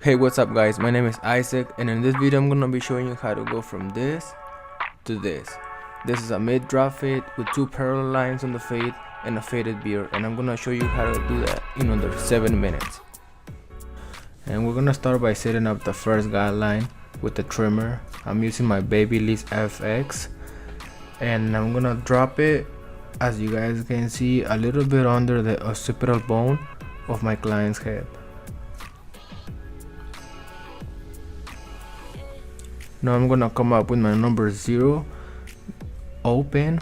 Hey, what's up guys, my name is Isaac, and in this video I'm gonna be showing you how to go from this to this. This is a mid-drop fade with two parallel lines on the fade and a faded beard, and I'm gonna show you how to do that in under 7 minutes. And we're gonna start by setting up the first guideline with the trimmer. I'm using my Babyliss FX, and I'm gonna drop it, as you guys can see, a little bit under the occipital bone of my client's head. Now I'm gonna come up with my number 0 open,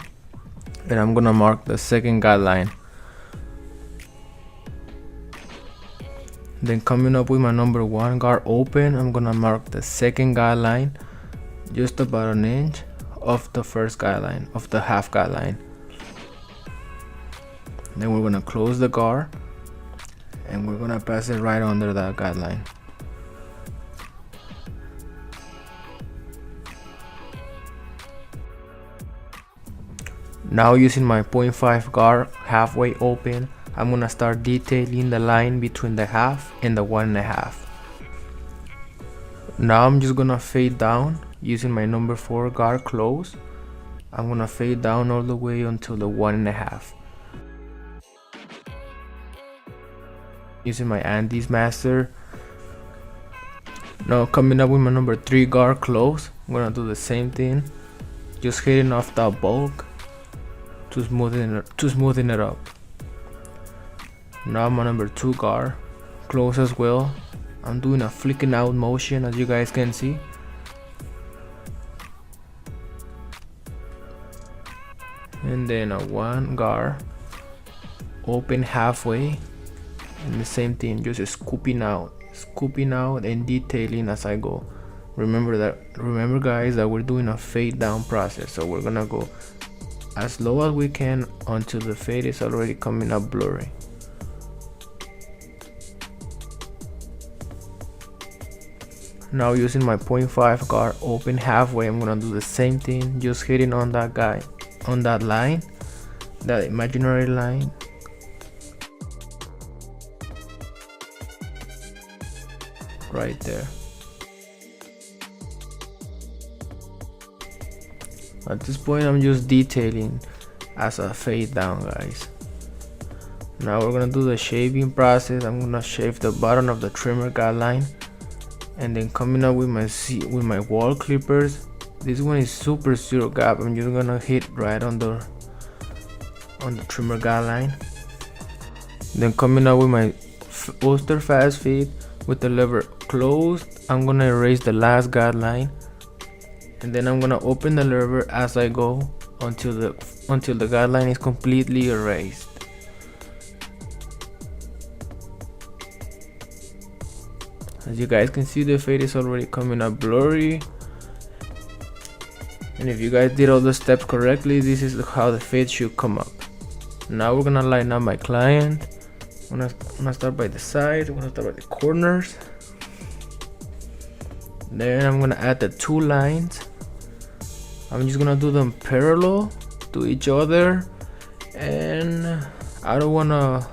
and I'm gonna mark the second guideline. Then coming up with my number 1 guard open, I'm gonna mark the second guideline just about an inch off the first guideline, of the half guideline. Then we're gonna close the guard and we're gonna pass it right under that guideline. Now using my 0.5 guard halfway open, I'm gonna start detailing the line between the half and the 1.5. Now I'm just gonna fade down using my number 4 guard close. I'm gonna fade down all the way until the 1.5. Using my Andes master. Now coming up with my number 3 guard close, I'm gonna do the same thing, just hitting off that bulk to smoothen it up. Now my number 2 guard close as well. I'm doing a flicking out motion, as you guys can see. And then a 1 guard open halfway, and the same thing, just scooping out and detailing as I go. Remember guys, that we're doing a fade down process, so we're gonna go as low as we can until the fade is already coming up blurry. Now using my 0.5 guard open halfway, I'm gonna do the same thing, just hitting on that line, that imaginary line. Right there. At this point I'm just detailing as a fade down, guys. Now we're gonna do the shaving process. I'm gonna shave the bottom of the trimmer guideline, and then coming up with my wall clippers. This one is super zero gap. I'm just gonna hit right on the trimmer guideline. Then coming up with my ultra fast fade with the lever closed, I'm gonna erase the last guideline, and then I'm gonna open the lever as I go until the guideline is completely erased. As you guys can see, the fade is already coming up blurry, and if you guys did all the steps correctly, this is how the fade should come up. Now we're gonna line up my client. I'm gonna start by the sides, I'm gonna start by the corners. Then I'm gonna add the 2 lines. I'm just gonna do them parallel to each other, and I don't wanna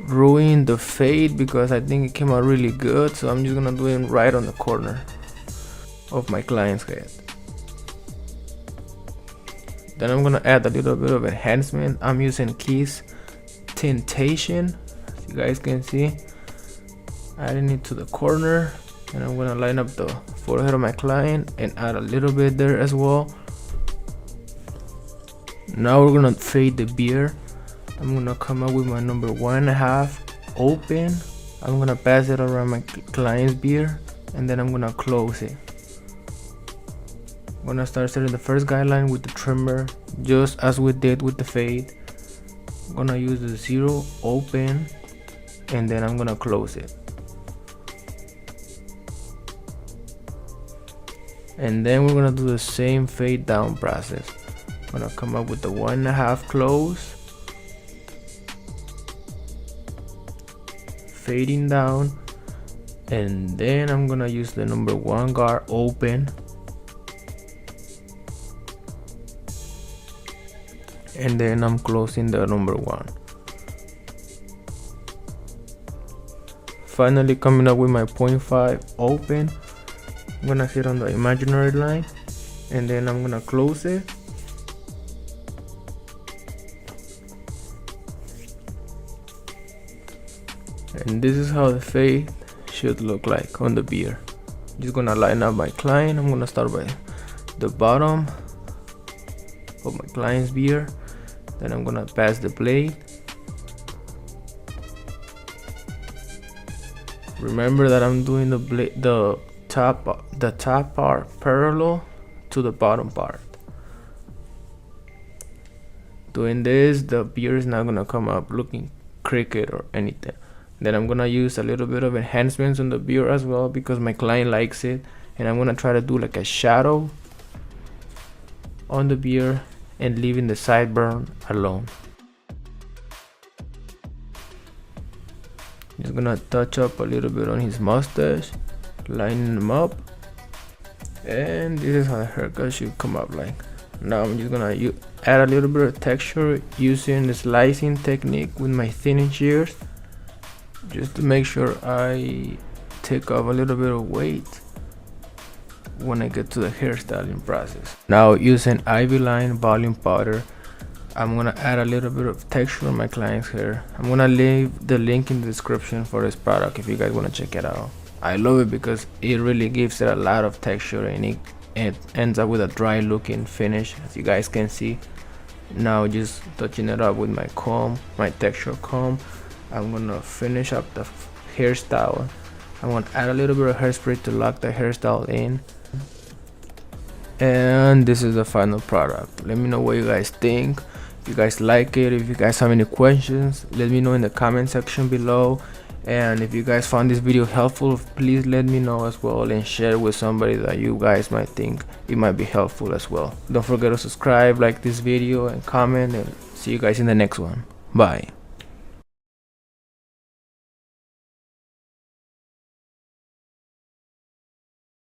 ruin the fade because I think it came out really good, so I'm just gonna do it right on the corner of my client's head. Then I'm gonna add a little bit of enhancement. I'm using Kiss Tintation, as you guys can see, adding it to the corner, and I'm gonna line up the forehead of my client and add a little bit there as well. Now we're gonna fade the beard. I'm gonna come up with my number 1.5 open. I'm gonna pass it around my client's beard, and then I'm gonna close it. I'm gonna start setting the first guideline with the trimmer, just as we did with the fade. I'm gonna use the 0 open, and then I'm gonna close it. And then we're gonna do the same fade down process. I'm gonna come up with the 1.5 close, fading down, and then I'm gonna use the number 1 guard open, and then I'm closing the number 1. finally coming up with my 0.5 open. I'm gonna hit on the imaginary line and then I'm gonna close it. And this is how the fade should look like on the beard. Just gonna line up my client. I'm gonna start by the bottom of my client's beard. Then I'm gonna pass the blade. Remember that I'm doing the top part parallel to the bottom part. Doing this, the beard is not gonna come up looking crooked or anything. Then I'm gonna use a little bit of enhancements on the beard as well because my client likes it, and I'm gonna try to do like a shadow on the beard and leaving the sideburn alone. Just gonna touch up a little bit on his mustache, lining him up, and this is how the haircut should come up like. Now I'm just gonna add a little bit of texture using the slicing technique with my thinning shears, just to make sure I take off a little bit of weight when I get to the hairstyling process. Now using Ivy Line volume powder, I'm gonna add a little bit of texture on my client's hair. I'm gonna leave the link in the description for this product if you guys wanna check it out. I love it because it really gives it a lot of texture and it ends up with a dry looking finish, as you guys can see. Now just touching it up with my comb, my texture comb, I'm gonna finish up the hairstyle. I'm gonna add a little bit of hairspray to lock the hairstyle in. And this is the final product. Let me know what you guys think. If you guys like it, if you guys have any questions, let me know in the comment section below. And if you guys found this video helpful, please let me know as well and share it with somebody that you guys might think it might be helpful as well. Don't forget to subscribe, like this video, and comment, and see you guys in the next one. Bye.